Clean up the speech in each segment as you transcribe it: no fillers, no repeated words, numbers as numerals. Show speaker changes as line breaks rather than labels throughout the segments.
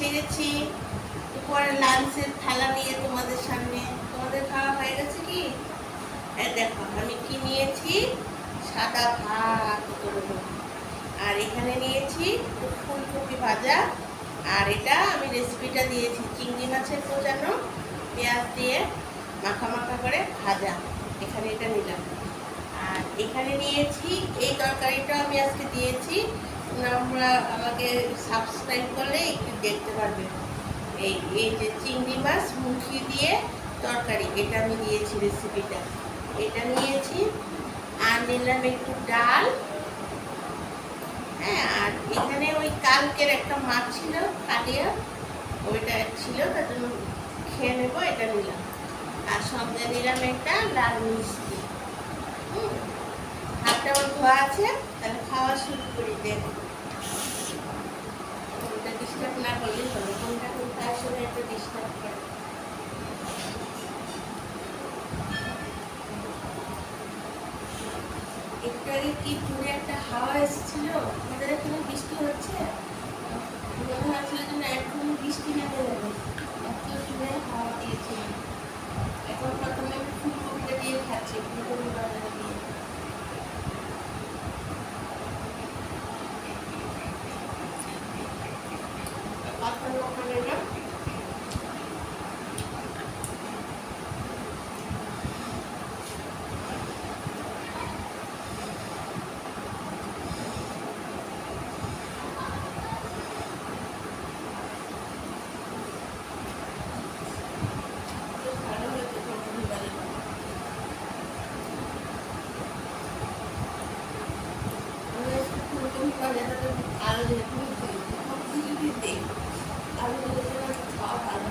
এসে গেছি দুপুরে লাঞ্চের থালা নিয়ে তোমাদের সামনে। তোমাদের খাওয়া হয়ে গেছে কি? দেখো আমি কি নিয়েছি, সাদা ভাত আর এখানে নিয়েছি ফুলকপি ভাজা। আর এটা আমি রেসিপিটা দিয়েছি চিংড়ি মাছের কোচানো পেঁয়াজ দিয়ে মাখা মাখা করে ভাজা, এখানে এটা নিলাম। আর এখানে নিয়েছি এই তরকারিটা আমি আজকে দিয়েছি, তোমরা আমাকে সাবস্ক্রাইব করলে একটু দেখতে পারবে। এই এই যে চিংড়ি মাছ মুখি দিয়ে তরকারি, এটা আমি দিয়েছি রেসিপিটা, এটা নিয়েছি। আর নিলাম একটু ডাল। হ্যাঁ, আর এখানে ওই কালকের একটা মাছ ছিল কালিয়া, ওইটা ছিল, তার জন্য খেয়ে নেবো, এটা নিলাম। আর সঙ্গে নিলাম একটা লাল মিষ্টি। হাতটা আমার ধোয়া আছে, তাহলে খাওয়া শুরু করি। দেখ কোনটা ডিস্টার্ব না করলেই হলো, কোনটা কোনটা আসলে একটু ডিস্টার্ব করে। একটু আগে কি দূরে একটা হাওয়া এসেছিল, আমাদের এখানে বৃষ্টি হচ্ছে, মনে হচ্ছিল যে না এখন বৃষ্টি নেমে যাবে, এত দূরে হাওয়া দিয়েছিল। এখন প্রথমে ফুলকপিটা দিয়ে খাচ্ছি, ফুলকপি বাজারে দিয়ে। পাতার ওখানে না আলু দিতে আলু দিতে খাওয়া ভালো।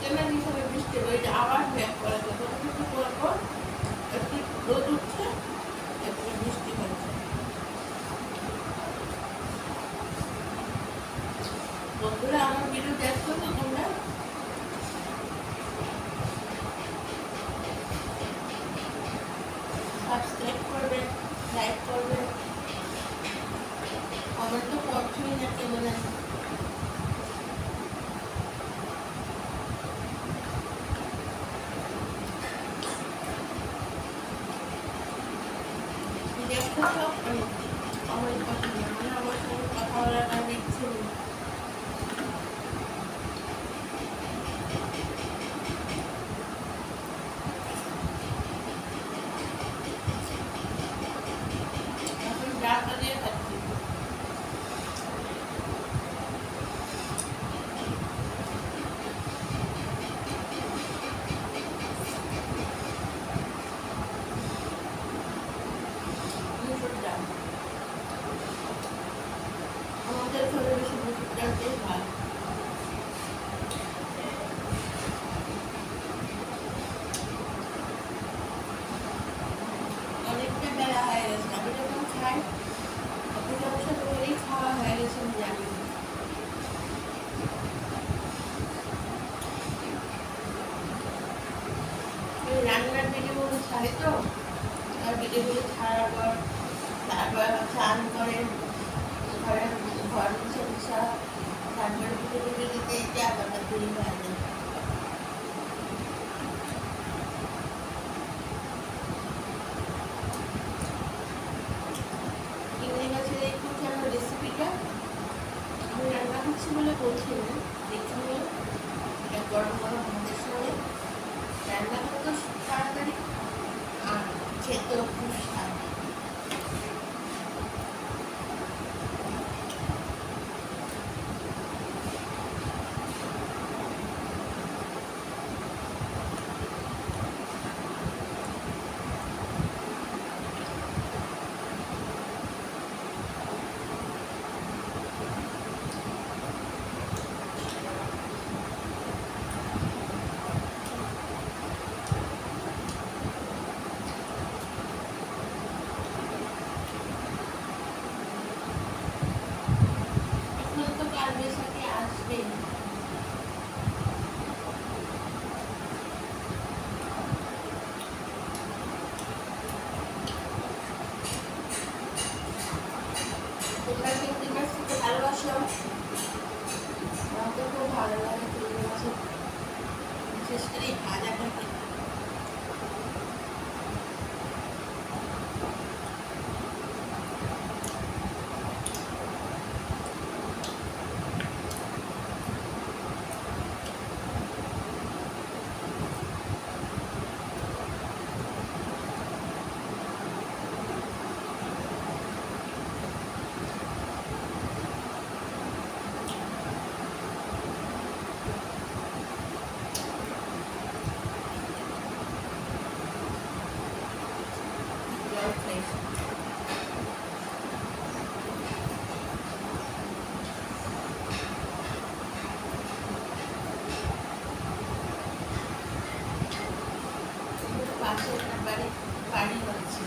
কেনা হিসাবে বৃষ্টি ওইটা আবার ব্যাক করা যাবে, একটু করবো, একটু রোদ উঠছে, একটু বৃষ্টি হচ্ছে। বন্ধুরা আমার ভিডিও দেখছো তো তোমরা? সাবস্ক্রাইব করবে, লাইক করবে, কমেন্ট তো করছোই না, কেমন আছে। দেখছো তো আমার কথা, মানে আমার সঙ্গে কথা বলার আর ইচ্ছে নেই। এখন ডালটা দিয়ে খাচ্ছি। মুসুর ডাল আমাদের ঘরে বেশি মুসুর ডাল দিয়ে ভালো। অনেকটা বেলা হয়ে গেছে, আমি যখন খাই অধিকাংশ করেই খাওয়া হয়ে গেছে, আমি জানি না। রান্নার ভিডিওগুলো ছাড়ে তো, আর ভিডিওগুলো ছাড়ার পর তারপর স্নান করে ঘরে ঘর মুছে মুছা তারপরে ভিডিও দিতে দিতে আবার তৈরি হয়ে যায়। চিংড়ি মাছের এই কুচানো রেসিপিটা আমি রান্না করছি বলে বলছি না, দেখে নিও। এটা গরম গরম ভাতের সঙ্গে রান্না করতেও তাড়াতাড়ি আর খেতেও খুব স্বাদ। ভালো লাগে চিংড়ি মাছের, বিশেষ করে এই ভাজাটা খেতে। জল খাইছি। পাশে একটা বাড়ি হচ্ছে,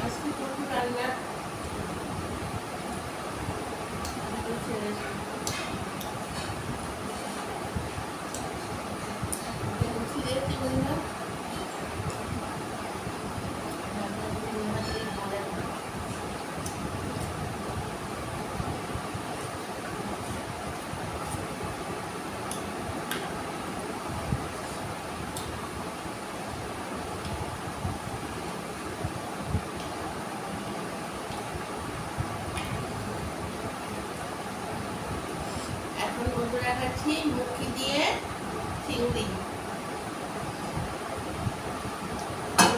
আজকে প্রচুর রান্না ছেড়ে এখন বন্ধুরা খাচ্ছি মুখি দিয়ে চিংড়ি।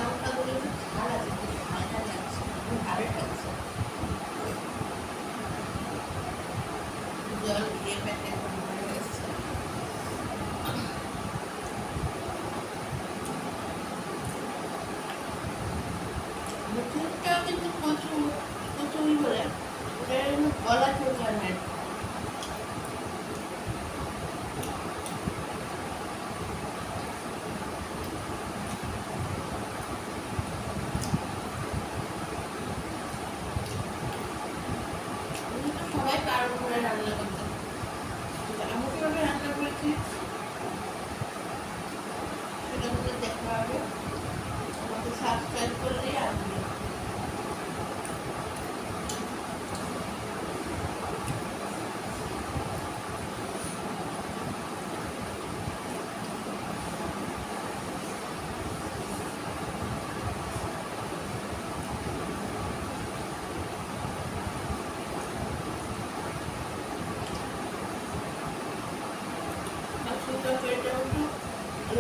লঙ্কাগুলো একটু ঝাল আছে, ঝাল ঝাল লাগছে, ভালো লাগছে। জল দিয়ে পেটে ভরে গেছে। মুখিটাও কিন্তু প্রচুর প্রচুরই বলে গলা চলছে না। সবাই কারণ করে রান্না করতে, আমি কিভাবে রান্না করেছি সেটা আমাদের দেখা হবে। আমাকে সাবস্ক্রাইব করলেই আসবে।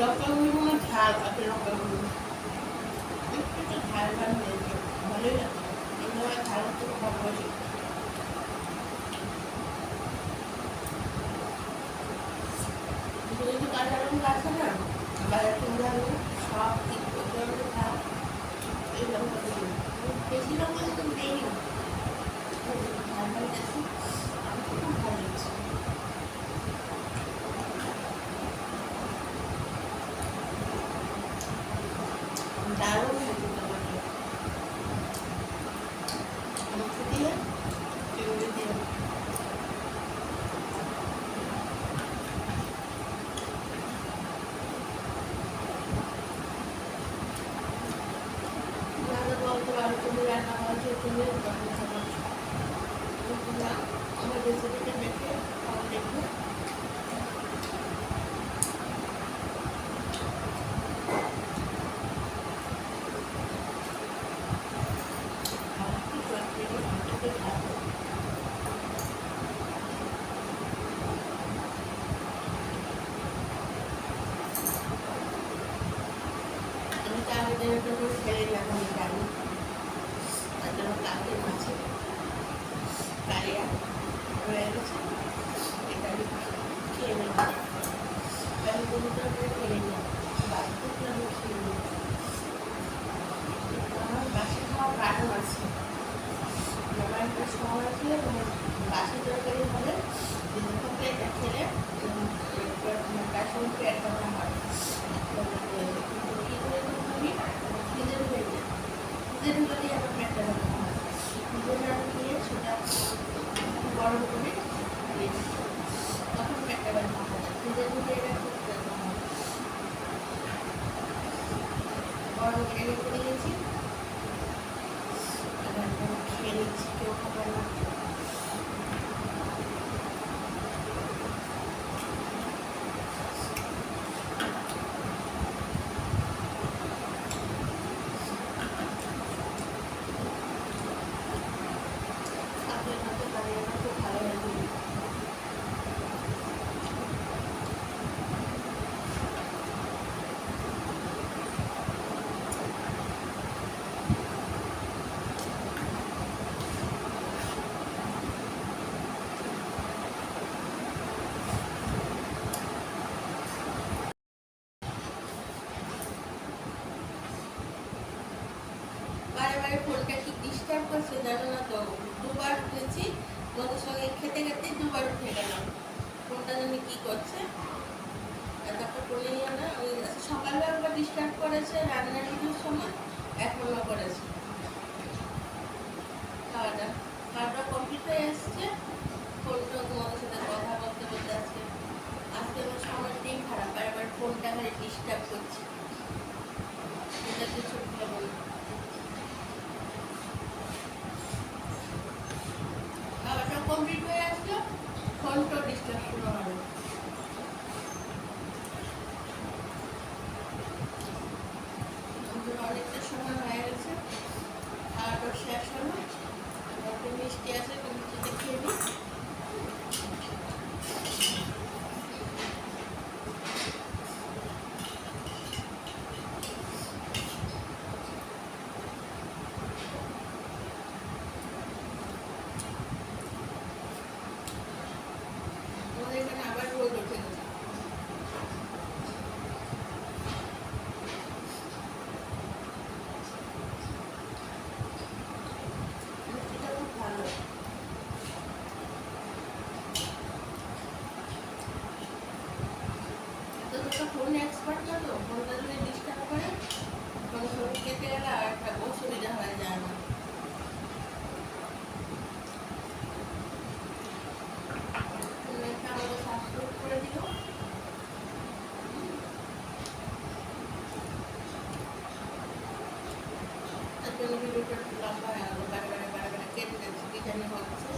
লঙ্কাগুলো ঝাল আছে, লঙ্কাগুলো একটু ঝাল ঝাল হয়েছে, ভালোই লাগে। এইভাবে ঝাল একটু ভালোবাসি। কিছু কাঁচা লঙ্কা আছে না, বাজার কিনে সব দিক পর্যন্ত ঝাল, এই লঙ্কাগুলো বেশি লঙ্কা কিন্তু দেয়নি, ঝাল ঝাল গেছে, আমার খুব ভালো লাগছে। দারুণ খেতে টমেটো মুখে দিয়ে চিংড়ি দিয়ে। বলতে পারো তুমি রান্না করেছো, তুমি আমার রেসিপিটা দেখে দেখবে। আমি চাউমিনের জন্য ছেড়ে লাগানো জানি, তার জন্য কাকে মাছে কারিয়া হয়ে গেছে, এটা আমি খেয়ে নেব। আমি কোনোটা খেয়ে নিই, বাড়িতে আমি খেয়ে নিই। আমার বাসি খাওয়া কারণ আছে, আমার একটা সময় আছে বাসি তরকারি হলে দিয়েছি, তখন পেটটা ব্যথা হয়। ধীরে ধীরে এটা করতে হবে। গরম করে রেখে দিয়েছি, এবার খেয়ে নিচ্ছি, কেউ খাবে না। বারে বারে ফোনটা কি ডিস্টার্ব করছে জানো না তো, দুবার উঠেছি তোমাদের সঙ্গে খেতে খেতে, দুবার উঠে গেলাম। ফোনটা জানি কি করছে, এতটা করে নিও না। ওই সকালে একবার ডিস্টার্ব করেছে রান্নার ভিডিওর সময়, এখনও করেছে। খাওয়াটা কমপ্লিট হয়ে এসছে, ফোনটা তোমাদের সাথে কথা বলতে বলতে আজকে আজকে আমার সময়টাই খারাপ, বারবার ফোনটা খালি ডিস্টার্ব করছে, এটা কিছু ভালো না। খাওয়াটা কমপ্লিট হয়ে আসলো, ফোনটা ডিস্টার্ব শুরু হলো। অনেকটা সময় হয়ে গেছে, খাওয়াটা শেষ হলো। একটু মিষ্টি আছে, একটু মিষ্টিতে খেয়ে নিই। আমাদের এখানে আবার রোদ উঠে গেছে। মিষ্টিটা খুব ভালো। তো ফোন এক্সপার্ট না, তো ফোনটা যদি ডিস্টার্ব করে তখন শরীর কেটে গেলে আর একটা অসুবিধা হয়ে যায় না। ফোনটা আমাকে সাবস্ক্রাইব করে দিও। তার জন্য ভিডিওটা একটু লম্বা হয়ে গেল, বারে বারে কেটে যাচ্ছে, কি জানি হচ্ছে।